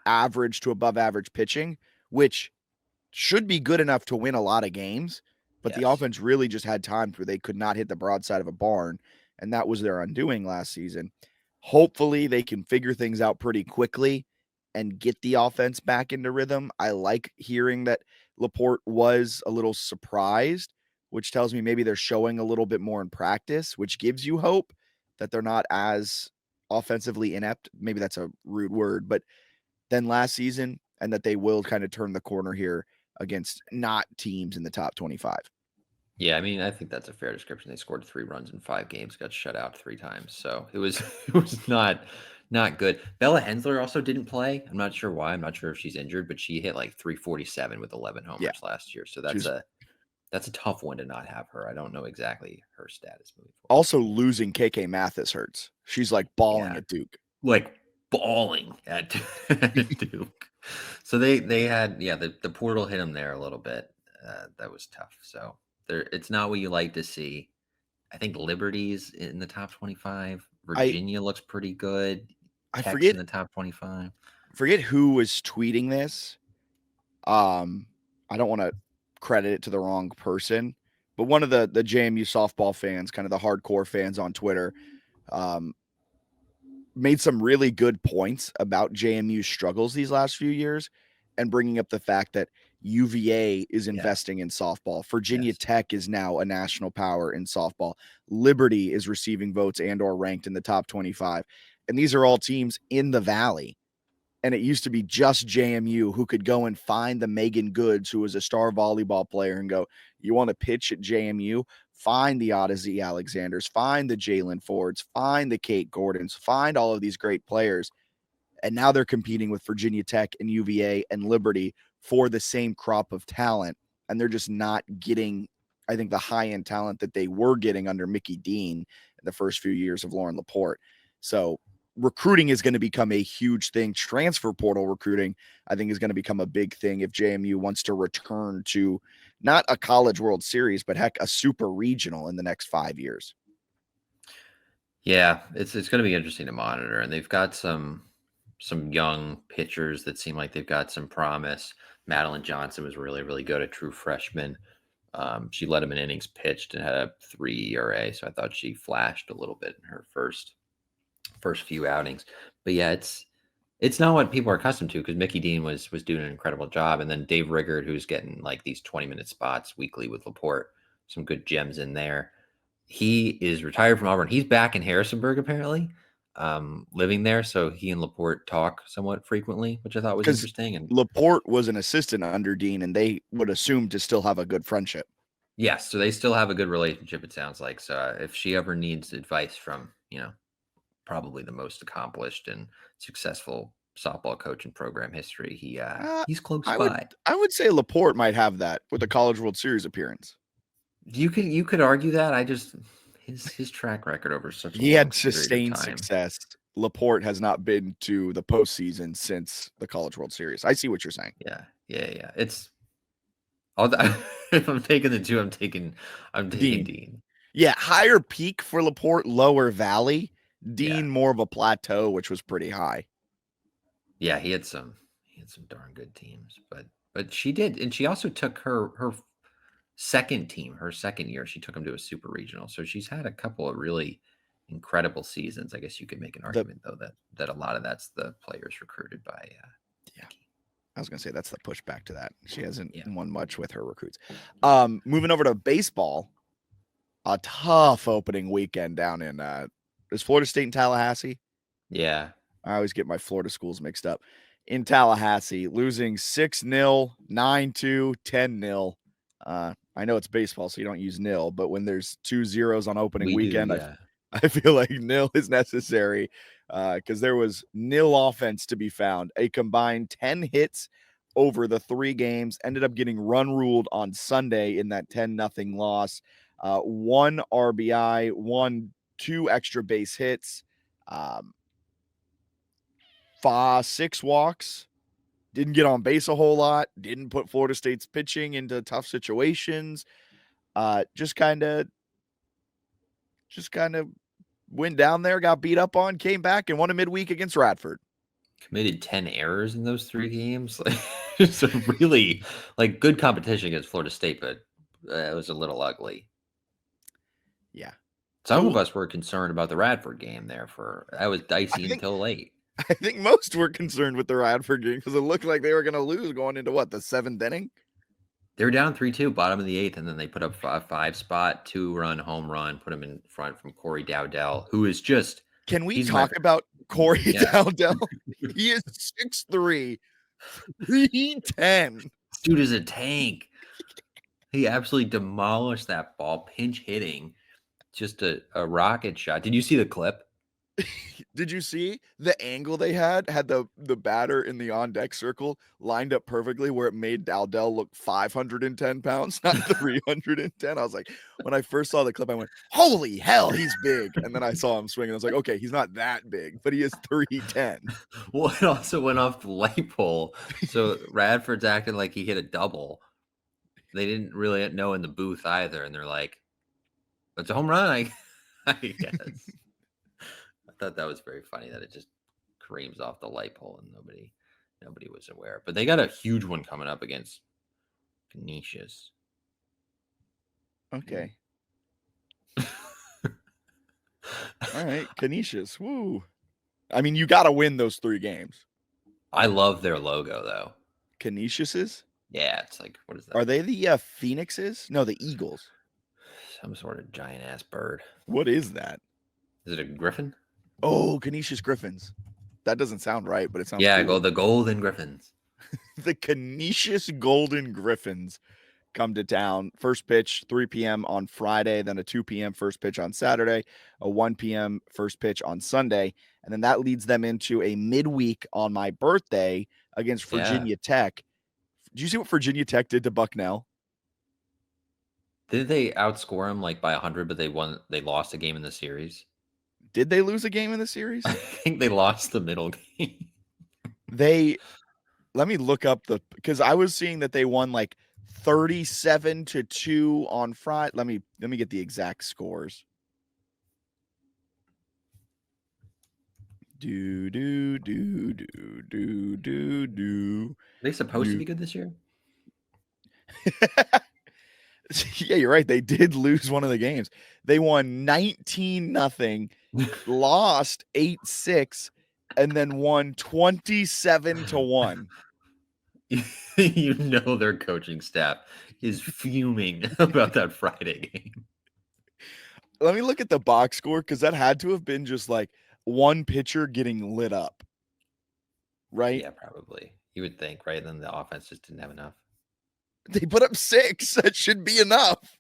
average to above average pitching, which should be good enough to win a lot of games. But the offense really just had times where they could not hit the broadside of a barn. And that was their undoing last season. Hopefully they can figure things out pretty quickly and get the offense back into rhythm. I like hearing that Laporte was a little surprised, which tells me maybe they're showing a little bit more in practice, which gives you hope that they're not as offensively inept. Maybe that's a rude word, but than last season, and that they will kind of turn the corner here against not teams in the top 25. Yeah, I mean, I think that's a fair description. They scored 3 runs in 5 games, got shut out 3 times. So it was not good. Bella Hensler also didn't play. I'm not sure why. I'm not sure if she's injured, but she hit like 347 with 11 homers last year. So that's a tough one to not have her. I don't know exactly her status moving forward. Also, losing KK Mathis hurts. She's like balling at Duke. Like balling at Duke. So they had the portal hit them there a little bit. That was tough. So it's not what you like to see. I think Liberty's in the top 25. Virginia looks pretty good. Tech's in the top 25. Forget who was tweeting this. I don't want to credit it to the wrong person, but one of the JMU softball fans, kind of the hardcore fans on Twitter, made some really good points about JMU's struggles these last few years and bringing up the fact that UVA is investing in softball. Virginia Yes. Tech is now a national power in softball. Liberty is receiving votes and or ranked in the top 25. And these are all teams in the Valley. And it used to be just JMU who could go and find the Megan Goods, who was a star volleyball player, and go, you want to pitch at JMU? Find the Odyssey Alexanders, find the Jalen Fords, find the Kate Gordons, find all of these great players. And now they're competing with Virginia Tech and UVA and Liberty for the same crop of talent. And they're just not getting, I think, the high-end talent that they were getting under Mickey Dean in the first few years of Lauren Laporte. So recruiting is going to become a huge thing. Transfer portal recruiting, I think, is going to become a big thing if JMU wants to return to not a college World Series, but heck, a super regional in the next 5 years. Yeah, it's going to be interesting to monitor, and they've got some young pitchers that seem like they've got some promise. Madeline Johnson was really, really good, a true freshman. She led him in innings pitched and had a 3 ERA, so I thought she flashed a little bit in her first few outings. But yeah, it's not what people are accustomed to, because Mickey Dean was doing an incredible job, and then Dave Riggard, who's getting like these 20-minute spots weekly with Laporte, some good gems in there. He is retired from Auburn. He's back in Harrisonburg apparently, living there. So he and Laporte talk somewhat frequently, which I thought was interesting. And Laporte was an assistant under Dean, and they would assume to still have a good friendship. yes, so they still have a good relationship, it sounds like. So if she ever needs advice from, probably the most accomplished and successful softball coach in program history, he's close by. I would say Laporte might have that with a College World Series appearance. You could argue that. I just his track record over such a He long had period of sustained time. success. Laporte has not been to the postseason since the College World Series. I see what you're saying. Yeah. It's if I'm taking the two, I'm taking Dean. Yeah, higher peak for Laporte, lower valley. Dean Yeah. more of a plateau, which was pretty high. Yeah, he had some darn good teams, but she did, and she also took her second team, her second year, she took them to a super regional. So she's had a couple of really incredible seasons. I guess you could make an argument though that a lot of that's the players recruited by. I was gonna say that's the pushback to that. She hasn't Yeah. won much with her recruits. Moving over to baseball, a tough opening weekend down in is Florida State and Tallahassee. Yeah. I always get my Florida schools mixed up. In Tallahassee, losing 6-0, 9-2, 10-0. I know it's baseball, so you don't use nil, but when there's 2 zeros on opening We do, weekend, yeah. I feel like nil is necessary because there was nil offense to be found. A combined 10 hits over the 3 games, ended up getting run ruled on Sunday in that 10-0 loss. 1 RBI, 2 extra base hits, 6 walks. Didn't get on base a whole lot. Didn't put Florida State's pitching into tough situations. Just kind of went down there, got beat up on, came back, and won a midweek against Radford. Committed 10 errors in those 3 games. Like, it's a really good competition against Florida State, but it was a little ugly. Yeah. Some of us were concerned about the Radford game there. That was dicey until late. I think most were concerned with the Radford game because it looked like they were going to lose going into the 7th inning. They were down 3-2, bottom of the 8th, and then they put up a 5-spot, 2-run home run, put them in front from Corey Dowdell, who is just. Can we talk about Corey Dowdell? He is 6'3", 310. This dude is a tank. He absolutely demolished that ball, pinch hitting, just a rocket shot. Did you see the clip? Did you see the angle they had the batter in the on deck circle lined up perfectly where it made Dowdell look 510 pounds, not 310. I was like, when I first saw the clip, I went, holy hell, he's big. And then I saw him swing and I was like, okay, he's not that big, but he is 310. Well, it also went off the light pole. So Radford's acting like he hit a double. They didn't really know in the booth either. And they're like, it's a home run, I guess. I thought that was very funny that it just creams off the light pole and nobody was aware. But they got a huge one coming up against Canisius. Okay. All right, Canisius. Woo. I mean, you got to win those 3 games. I love their logo though. Canisius's? Yeah, it's like, what is that? Are they the Phoenixes? No, the Eagles. Some sort of giant ass bird. What is that? Is it a griffin? Oh, Canisius Griffins. That doesn't sound right, but it sounds Yeah, cool. the golden griffins. The Canisius Golden Griffins come to town. First pitch 3 p.m. on Friday, then a 2 p.m. first pitch on Saturday, a 1 p.m. first pitch on Sunday, and then that leads them into a midweek on my birthday against Virginia Tech. Did you see what Virginia Tech did to Bucknell? Did they outscore them like by 100, but they lost a game in the series? Did they lose a game in the series? I think they lost the middle game. Let me look up because I was seeing that they won like 37-2 on Friday. Let me get the exact scores. Do. Are they supposed to be good this year? Yeah, you're right. They did lose one of the games. They won 19-0, lost 8-6, and then won 27-1. You know their coaching staff is fuming about that Friday game. Let me look at the box score because that had to have been just like one pitcher getting lit up. Right? Yeah, probably. You would think, right? Then the offense just didn't have enough. They put up 6. That should be enough.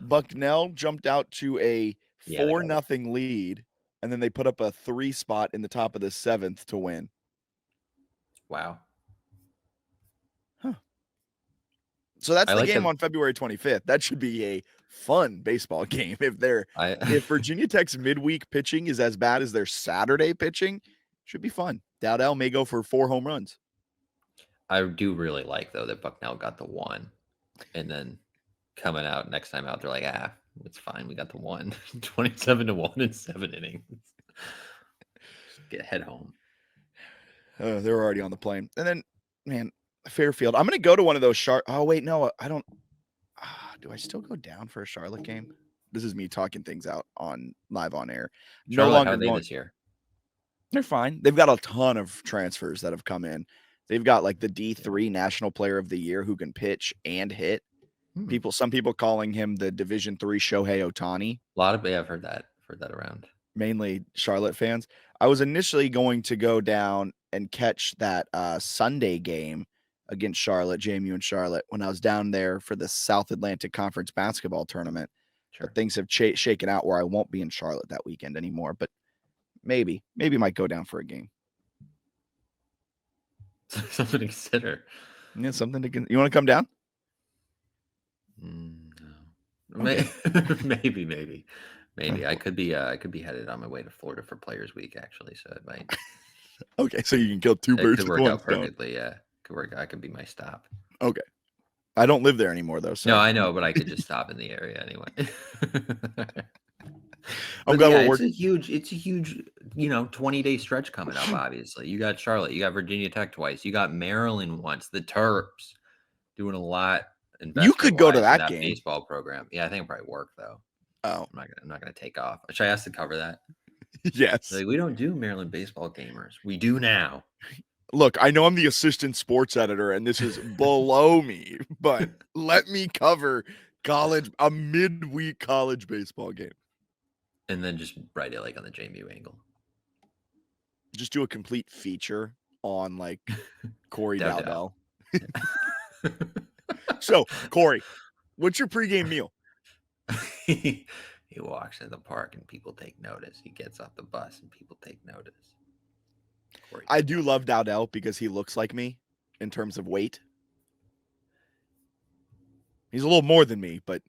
Bucknell jumped out to a 4-0 lead, and then they put up a 3 spot in the top of the 7th to win. Wow. Huh. So that's the game on February 25th. That should be a fun baseball game. If Virginia Tech's midweek pitching is as bad as their Saturday pitching, should be fun. Dowdell may go for 4 home runs. I do really like though that Bucknell got the 1, and then coming out next time out, they're like, it's fine. We got the 1, 27-1 in 7 innings. Head home. They're already on the plane. And then, man, Fairfield. I'm going to go to one of those Oh, wait, no, I don't. Do I still go down for a Charlotte game? This is me talking things out live on air. Charlotte, no longer how are they this year? They're fine. They've got a ton of transfers that have come in. They've got like the D3 National Player of the Year who can pitch and hit. Some people calling him the Division III Shohei Ohtani. I've heard that around. Mainly Charlotte fans. I was initially going to go down and catch that Sunday game against Charlotte, JMU and Charlotte, when I was down there for the South Atlantic Conference basketball tournament. Sure. But things have shaken out where I won't be in Charlotte that weekend anymore, but maybe might go down for a game. Something to consider. Yeah, something to consider. You want to come down? No. Okay. maybe. I could be headed on my way to Florida for Players Week actually, so it might. Okay, so you can kill 2 birds with 1 stone. Work out perfectly. Yeah, could work. I could be my stop. Okay, I don't live there anymore though. So no, I know, but I could just stop in the area anyway. I'm glad it's a huge 20-day stretch coming up. Obviously, you got Charlotte, you got Virginia Tech twice, you got Maryland once. The Terps doing a lot. You could go to that game. Baseball program. Yeah, I think it'll probably work though. Oh, I'm not gonna take off. Should I ask to cover that? Yes. Like, we don't do Maryland baseball gamers. We do now. Look, I know I'm the assistant sports editor, and this is below me, but let me cover a midweek college baseball game. And then just write it like on the JMU angle. Just do a complete feature on like Corey Dowdell. So, Corey, what's your pregame meal? He walks in the park and people take notice. He gets off the bus and people take notice. I do love Dowdell because he looks like me in terms of weight. He's a little more than me, but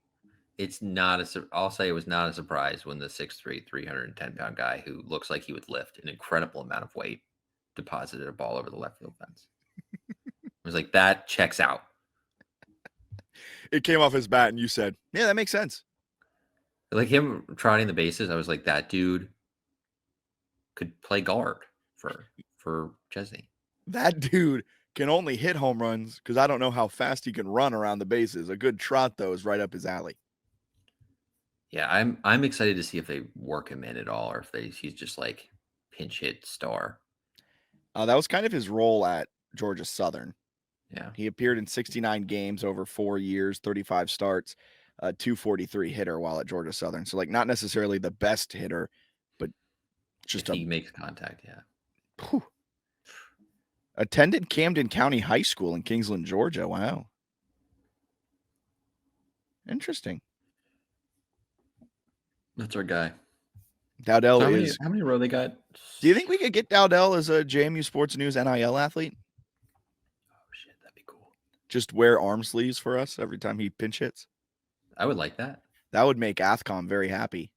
it's not I'll say it was not a surprise when the 6'3", 310-pound guy who looks like he would lift an incredible amount of weight deposited a ball over the left field fence. I was like, that checks out. It came off his bat and you said, yeah, that makes sense. Like him trotting the bases, I was like, that dude could play guard for Chesney. That dude can only hit home runs because I don't know how fast he can run around the bases. A good trot, though, is right up his alley. Yeah, I'm excited to see if they work him in at all, or if he's just like pinch hit star. That was kind of his role at Georgia Southern. Yeah, He appeared in 69 games over 4 years, 35 starts, 243 hitter while at Georgia Southern. So like not necessarily the best hitter, but if just he makes contact, yeah. whew. Attended Camden County High School in Kingsland, Georgia. Wow. Interesting. That's our guy. Dowdell So is. how many row they got? Do you think we could get Dowdell as a JMU Sports News NIL athlete? Oh shit, that'd be cool. Just wear arm sleeves for us every time he pinch hits? I would like that. That would make Athcom very happy.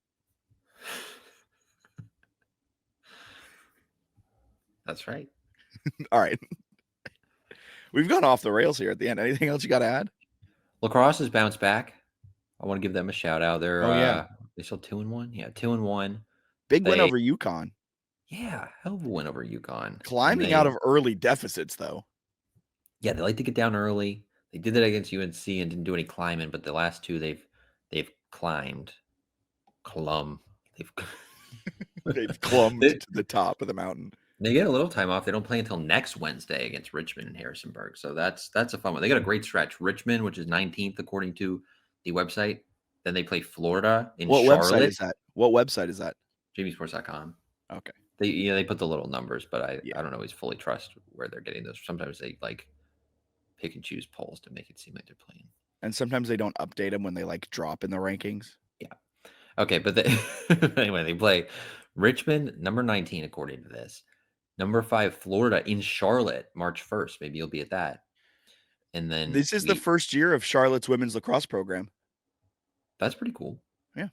That's right. All right. We've gone off the rails here at the end. Anything else you got to add? Lacrosse has bounced back. I want to give them a shout out. Yeah. They still 2-1. Yeah, 2-1. Big win over UConn. Yeah, hell of a win over UConn. Climbing out of early deficits, though. Yeah, they like to get down early. They did that against UNC and didn't do any climbing, but the last two they've climbed. They've They've clumbed to the top of the mountain. They get a little time off. They don't play until next Wednesday against Richmond and Harrisonburg. So that's a fun one. They got a great stretch. Richmond, which is 19th according to the website. Then they play Florida in What Charlotte. website is that? What website is that? JMUsports.com. Okay. They put the little numbers, but I don't always fully trust where they're getting those. Sometimes they like pick and choose polls to make it seem like they're playing. And sometimes they don't update them when they like drop in the rankings. Yeah. Okay, but anyway, they play Richmond, number 19 according to this. Number 5, Florida in Charlotte, March 1st. Maybe you'll be at that. And then this is the first year of Charlotte's women's lacrosse program. That's pretty cool. Yeah.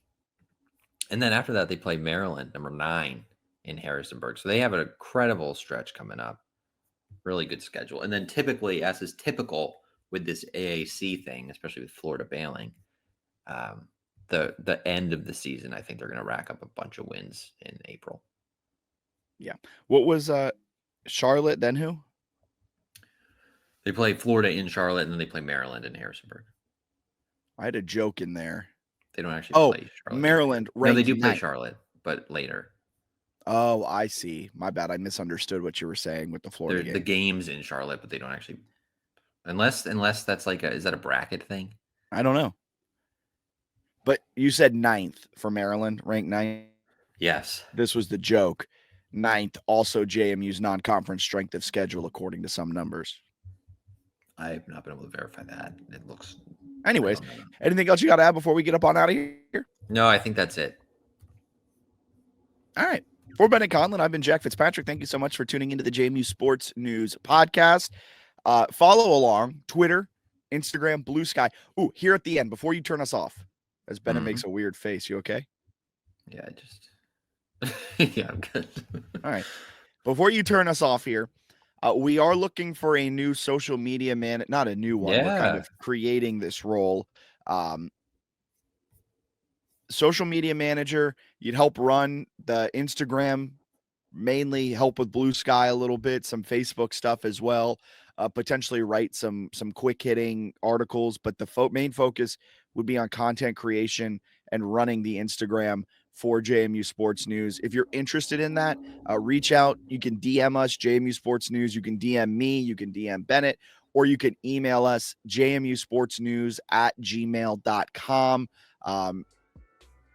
And then after that, they play Maryland, number 9 in Harrisonburg. So they have an incredible stretch coming up. Really good schedule. And then typically, as is typical with this AAC thing, especially with Florida bailing, the end of the season, I think they're going to rack up a bunch of wins in April. Yeah. What was Charlotte, then who? They play Florida in Charlotte, and then they play Maryland in Harrisonburg. I had a joke in there. They don't actually play Charlotte. Maryland. No, they do play Charlotte, but later. Oh, I see. My bad. I misunderstood what you were saying with the Florida game. The game's in Charlotte, but they don't actually. Unless that's like is that a bracket thing? I don't know. But you said 9th for Maryland, ranked 9th. Yes. This was the joke. 9th, also JMU's non-conference strength of schedule, according to some numbers. I have not been able to verify that. It looks. Anyways, anything else you got to add before we get up on out of here? No, I think that's it. All right. For Bennett Conlon, I've been Jack Fitzpatrick. Thank you so much for tuning into the JMU Sports News podcast. Follow along Twitter, Instagram, Blue Sky. Ooh, here at the end, before you turn us off, as Bennett makes a weird face. You okay? Yeah, yeah, I'm good. All right. Before you turn us off here, we are looking for a new social media man. Not a new one. Yeah. We're kind of creating this role. Social media manager. You'd help run the Instagram, mainly help with Blue Sky a little bit, some Facebook stuff as well. Potentially write some quick hitting articles, but the main focus would be on content creation and running the Instagram for JMU Sports News. If you're interested in that, reach out. You can DM us, JMU Sports News. You can DM me. You can DM Bennett, or you can email us, jmusportsnews@gmail.com.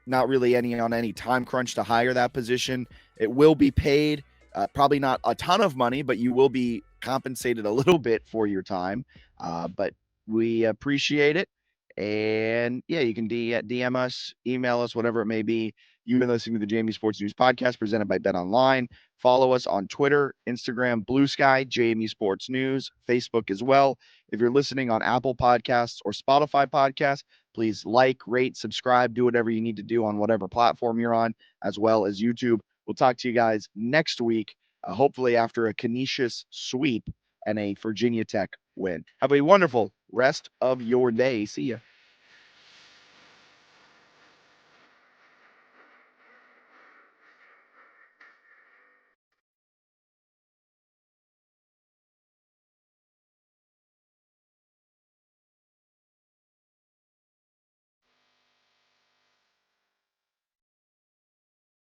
Not really any time crunch to hire that position. It will be paid, probably not a ton of money, but you will be compensated a little bit for your time. But we appreciate it. And yeah, you can DM us, email us, whatever it may be. You've been listening to the JMU Sports News podcast presented by Bet Online. Follow us on Twitter, Instagram, Blue Sky, JMU Sports News, Facebook as well. If you're listening on Apple Podcasts or Spotify Podcasts, please like, rate, subscribe, do whatever you need to do on whatever platform you're on, as well as YouTube. We'll talk to you guys next week, hopefully after a Canisius sweep and a Virginia Tech win. Have a wonderful rest of your day. See ya.